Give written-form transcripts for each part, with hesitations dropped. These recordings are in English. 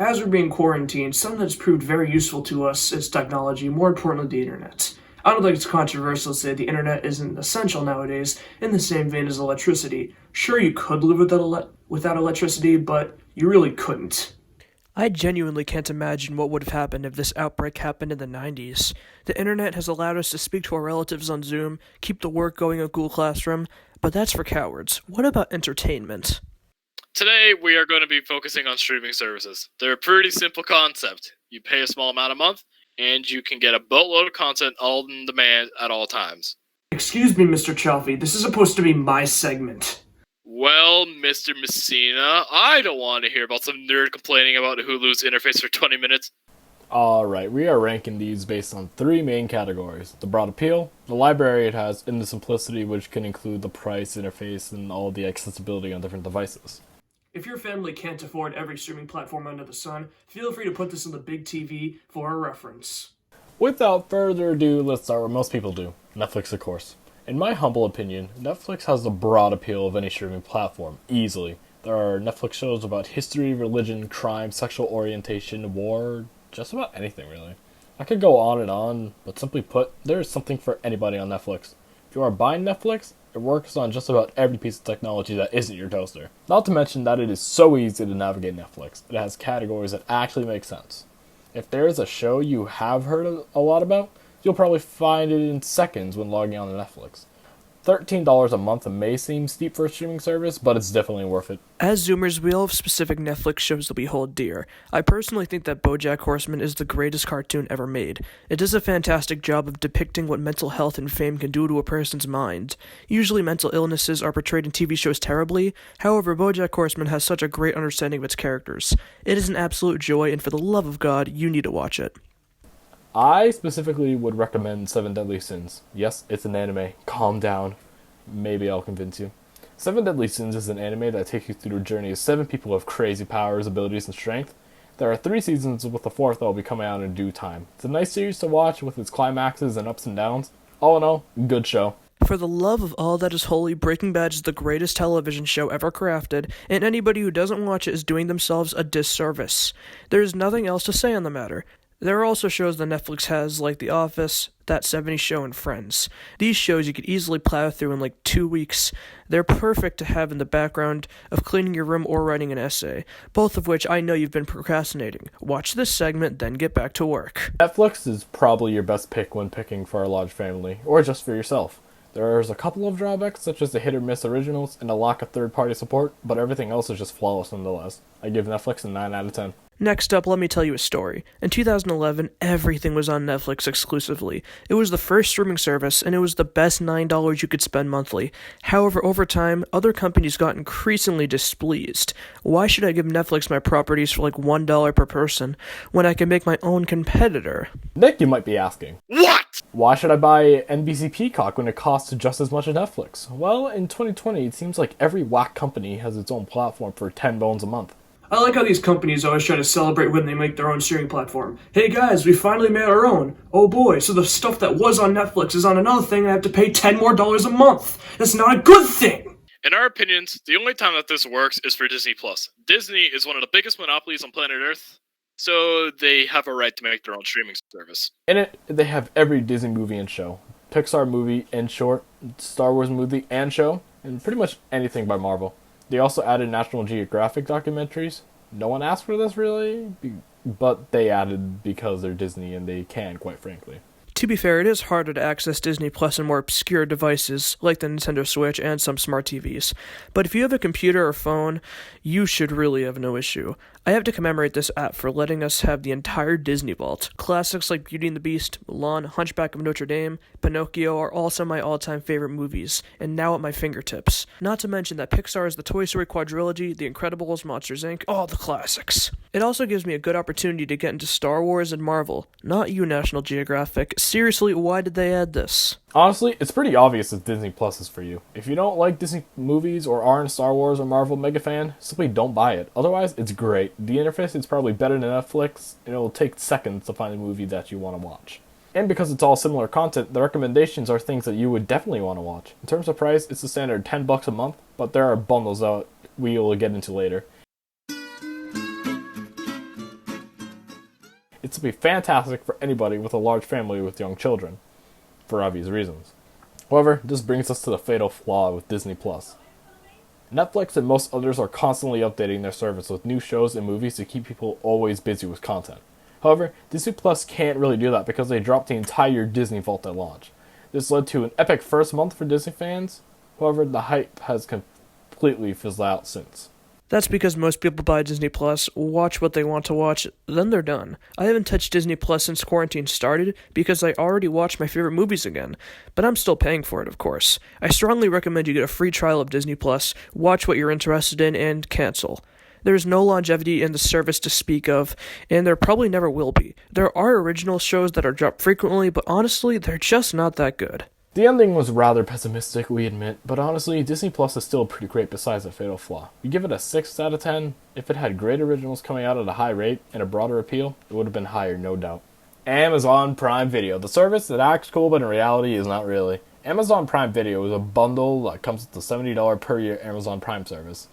As we're being quarantined, something that's proved very useful to us is technology, more importantly, the internet. I don't think it's controversial to say the internet isn't essential nowadays, in the same vein as electricity. Sure, you could live without electricity, but you really couldn't. I genuinely can't imagine what would have happened if this outbreak happened in the 90s. The internet has allowed us to speak to our relatives on Zoom, keep the work going in Google Classroom, but that's for cowards. What about entertainment? Today, we are going to be focusing on streaming services. They're a pretty simple concept. You pay a small amount a month, and you can get a boatload of content all on demand at all times. Excuse me, Mr. Chalfie, this is supposed to be my segment. Well, Mr. Messina, I don't want to hear about some nerd complaining about Hulu's interface for 20 minutes. Alright, we are ranking these based on three main categories: the broad appeal, the library it has, and the simplicity, which can include the price, interface, and all the accessibility on different devices. If your family can't afford every streaming platform under the sun, feel free to put this on the big TV for a reference. Without further ado, let's start where most people do. Netflix, of course. In my humble opinion, Netflix has the broad appeal of any streaming platform, easily. There are Netflix shows about history, religion, crime, sexual orientation, war, just about anything really. I could go on, but simply put, there is something for anybody on Netflix. If you are buying Netflix, it works on just about every piece of technology that isn't your toaster. Not to mention that it is so easy to navigate Netflix. It has categories that actually make sense. If there is a show you have heard a lot about, you'll probably find it in seconds when logging on to Netflix. $13 a month may seem steep for a streaming service, but it's definitely worth it. As Zoomers, we all have specific Netflix shows that we hold dear. I personally think that BoJack Horseman is the greatest cartoon ever made. It does a fantastic job of depicting what mental health and fame can do to a person's mind. Usually mental illnesses are portrayed in TV shows terribly, however, BoJack Horseman has such a great understanding of its characters. It is an absolute joy, and for the love of God, you need to watch it. I specifically would recommend Seven Deadly Sins. Yes, it's an anime. Calm down. Maybe I'll convince you. Seven Deadly Sins is an anime that takes you through the journey of 7 people with crazy powers, abilities, and strength. There are 3 seasons, with the 4th that will be coming out in due time. It's a nice series to watch with its climaxes and ups and downs. All in all, good show. For the love of all that is holy, Breaking Bad is the greatest television show ever crafted, and anybody who doesn't watch it is doing themselves a disservice. There is nothing else to say on the matter. There are also shows that Netflix has, like The Office, That 70s Show, and Friends. These shows you could easily plow through in like 2 weeks. They're perfect to have in the background of cleaning your room or writing an essay, both of which I know you've been procrastinating. Watch this segment, then get back to work. Netflix is probably your best pick when picking for a large family, or just for yourself. There's a couple of drawbacks, such as the hit or miss originals and a lack of third-party support, but everything else is just flawless nonetheless. I give Netflix a 9 out of 10. Next up, let me tell you a story. In 2011, everything was on Netflix exclusively. It was the first streaming service, and it was the best $9 you could spend monthly. However, over time, other companies got increasingly displeased. Why should I give Netflix my properties for like $1 per person, when I can make my own competitor? Nick, you might be asking, What? why should I buy NBC Peacock when it costs just as much as Netflix? Well, in 2020, it seems like every whack company has its own platform for 10 bones a month. I like how these companies always try to celebrate when they make their own streaming platform. Hey guys, we finally made our own. Oh boy, so the stuff that was on Netflix is on another thing and I have to pay $10 more a month. That's not a good thing! In our opinions, the only time that this works is for Disney+. Disney is one of the biggest monopolies on planet Earth, so they have a right to make their own streaming service. In it, they have every Disney movie and show, Pixar movie and short, Star Wars movie and show, and pretty much anything by Marvel. They also added National Geographic documentaries. No one asked for this, really, but they added because they're Disney and they can, quite frankly. To be fair, it is harder to access Disney Plus on more obscure devices, like the Nintendo Switch and some smart TVs. But if you have a computer or phone, you should really have no issue. I have to commemorate this app for letting us have the entire Disney Vault. Classics like Beauty and the Beast, Mulan, Hunchback of Notre Dame, Pinocchio are all some of my all-time favorite movies, and now at my fingertips. Not to mention that Pixar is the Toy Story quadrilogy, The Incredibles, Monsters Inc., all the classics. It also gives me a good opportunity to get into Star Wars and Marvel. Not you, National Geographic. Seriously, why did they add this? Honestly, it's pretty obvious that Disney Plus is for you. If you don't like Disney movies or aren't a Star Wars or Marvel mega fan, simply don't buy it. Otherwise, it's great. The interface is probably better than Netflix, and it'll take seconds to find a movie that you want to watch. And because it's all similar content, the recommendations are things that you would definitely want to watch. In terms of price, it's the standard $10 a month, but there are bundles that we will get into later. It's to be fantastic for anybody with a large family with young children, for obvious reasons. However, this brings us to the fatal flaw with Disney+. Netflix and most others are constantly updating their service with new shows and movies to keep people always busy with content. However, Disney Plus can't really do that because they dropped the entire Disney Vault at launch. This led to an epic first month for Disney fans. However, the hype has completely fizzled out since. That's because most people buy Disney Plus, watch what they want to watch, then they're done. I haven't touched Disney Plus since quarantine started because I already watched my favorite movies again, but I'm still paying for it, of course. I strongly recommend you get a free trial of Disney Plus, watch what you're interested in, and cancel. There is no longevity in the service to speak of, and there probably never will be. There are original shows that are dropped frequently, but honestly, they're just not that good. The ending was rather pessimistic, we admit, but honestly, Disney Plus is still pretty great besides the fatal flaw. We give it a 6 out of 10. If it had great originals coming out at a high rate and a broader appeal, it would have been higher, no doubt. Amazon Prime Video, the service that acts cool but in reality is not really. Amazon Prime Video is a bundle that comes with the $70 per year Amazon Prime service.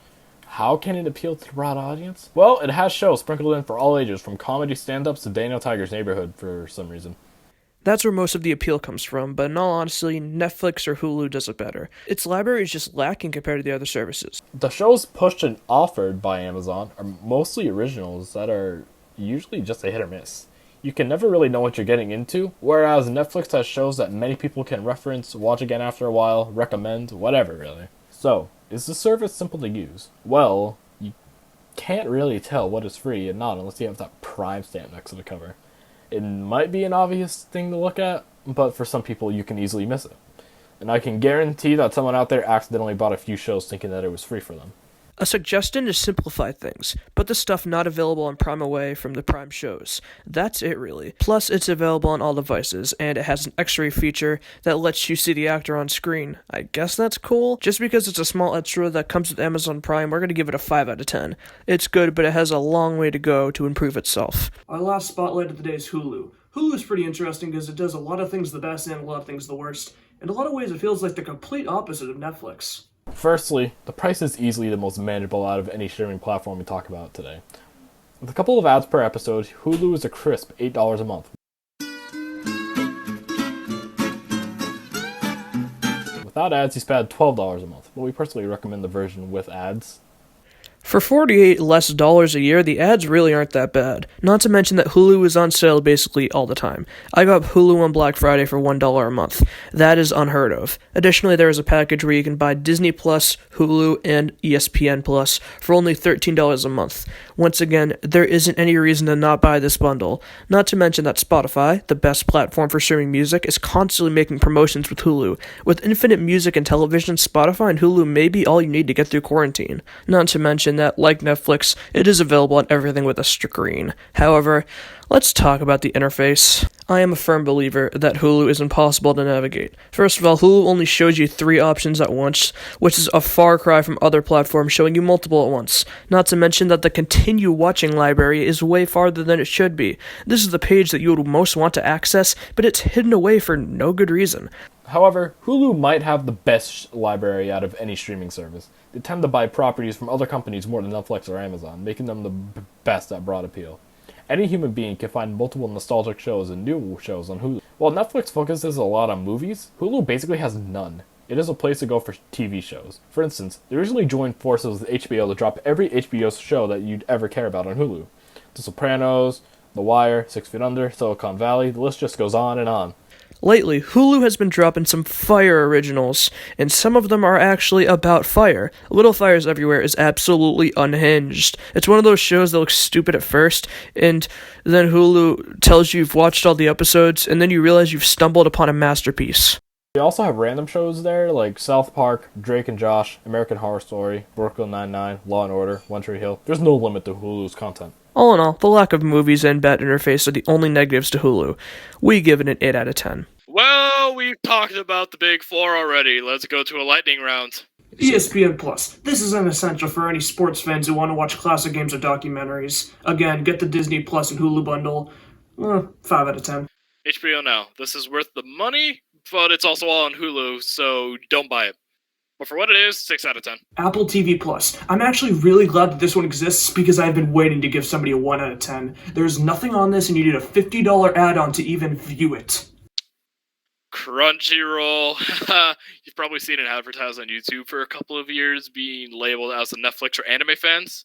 How can it appeal to the broad audience? Well, it has shows sprinkled in for all ages, from comedy stand-ups to Daniel Tiger's Neighborhood for some reason. That's where most of the appeal comes from, but in all honesty, Netflix or Hulu does it better. Its library is just lacking compared to the other services. The shows pushed and offered by Amazon are mostly originals that are usually just a hit or miss. You can never really know what you're getting into, whereas Netflix has shows that many people can reference, watch again after a while, recommend, whatever really. So, is the service simple to use? Well, you can't really tell what is free and not unless you have that Prime stamp next to the cover. It might be an obvious thing to look at, but for some people you can easily miss it. And I can guarantee that someone out there accidentally bought a few shows thinking that it was free for them. A suggestion to simplify things. Put the stuff not available on Prime away from the Prime shows. That's it really. Plus, it's available on all devices, and it has an X-ray feature that lets you see the actor on screen. I guess that's cool. Just because it's a small extra that comes with Amazon Prime, we're going to give it a 5 out of 10. It's good, but it has a long way to go to improve itself. Our last spotlight of the day is Hulu. Hulu is pretty interesting because it does a lot of things the best and a lot of things the worst. In a lot of ways, it feels like the complete opposite of Netflix. Firstly, the price is easily the most manageable out of any streaming platform we talk about today. With a couple of ads per episode, Hulu is a crisp $8 a month. Without ads, you spend $12 a month, but we personally recommend the version with ads. For $48 less a year, the ads really aren't that bad. Not to mention that Hulu is on sale basically all the time. I got Hulu on Black Friday for $1 a month. That is unheard of. Additionally, there is a package where you can buy Disney Plus, Hulu, and ESPN Plus for only $13 a month. Once again, there isn't any reason to not buy this bundle. Not to mention that Spotify, the best platform for streaming music, is constantly making promotions with Hulu. With infinite music and television, Spotify and Hulu may be all you need to get through quarantine. Not to mention that, like Netflix, it is available on everything with a screen. However, let's talk about the interface. I am a firm believer that Hulu is impossible to navigate. First of all, Hulu only shows you 3 options at once, which is a far cry from other platforms showing you multiple at once. Not to mention that the continue watching library is way farther than it should be. This is the page that you would most want to access, but it's hidden away for no good reason. However, Hulu might have the best library out of any streaming service. They tend to buy properties from other companies more than Netflix or Amazon, making them the best at broad appeal. Any human being can find multiple nostalgic shows and new shows on Hulu. While Netflix focuses a lot on movies, Hulu basically has none. It is a place to go for TV shows. For instance, they recently joined forces with HBO to drop every HBO show that you'd ever care about on Hulu. The Sopranos, The Wire, 6 Feet Under, Silicon Valley, the list just goes on and on. Lately, Hulu has been dropping some fire originals, and some of them are actually about fire. Little Fires Everywhere is absolutely unhinged. It's one of those shows that looks stupid at first, and then Hulu tells you you've watched all the episodes, and then you realize you've stumbled upon a masterpiece. They also have random shows there, like South Park, Drake and Josh, American Horror Story, Brooklyn Nine-Nine, Law & Order, One Tree Hill. There's no limit to Hulu's content. All in all, the lack of movies and bad interface are the only negatives to Hulu. We give it an 8 out of 10. Well, we've talked about the big 4 already. Let's go to a lightning round. ESPN Plus. This is an essential for any sports fans who want to watch classic games or documentaries. Again, get the Disney Plus and Hulu bundle. 5 out of 10. HBO Now. This is worth the money, but it's also all on Hulu, so don't buy it. But for what it is, 6 out of 10. Apple TV Plus. I'm actually really glad that this one exists because I've been waiting to give somebody a 1 out of 10. There's nothing on this and you need a $50 add-on to even view it. Crunchyroll. You've probably seen it advertised on YouTube for a couple of years being labeled as a Netflix for anime fans.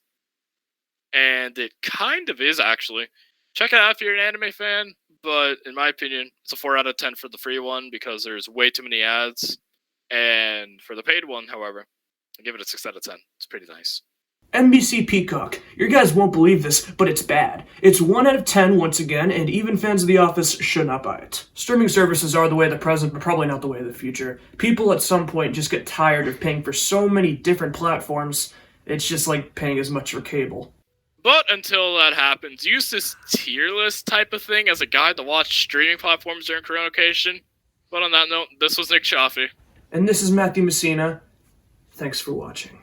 And it kind of is, actually. Check it out if you're an anime fan, but in my opinion, it's a 4 out of 10 for the free one because there's way too many ads. And for the paid one, however, I give it a 6 out of 10. It's pretty nice. NBC Peacock. You guys won't believe this, but it's bad. It's 1 out of 10 once again, and even fans of The Office should not buy it. Streaming services are the way of the present, but probably not the way of the future. People at some point just get tired of paying for so many different platforms. It's just like paying as much for cable. But until that happens, use this tier list type of thing as a guide to watch streaming platforms during Corona vacation. But on that note, this was Nick Chaffee. And this is Matthew Messina. Thanks for watching.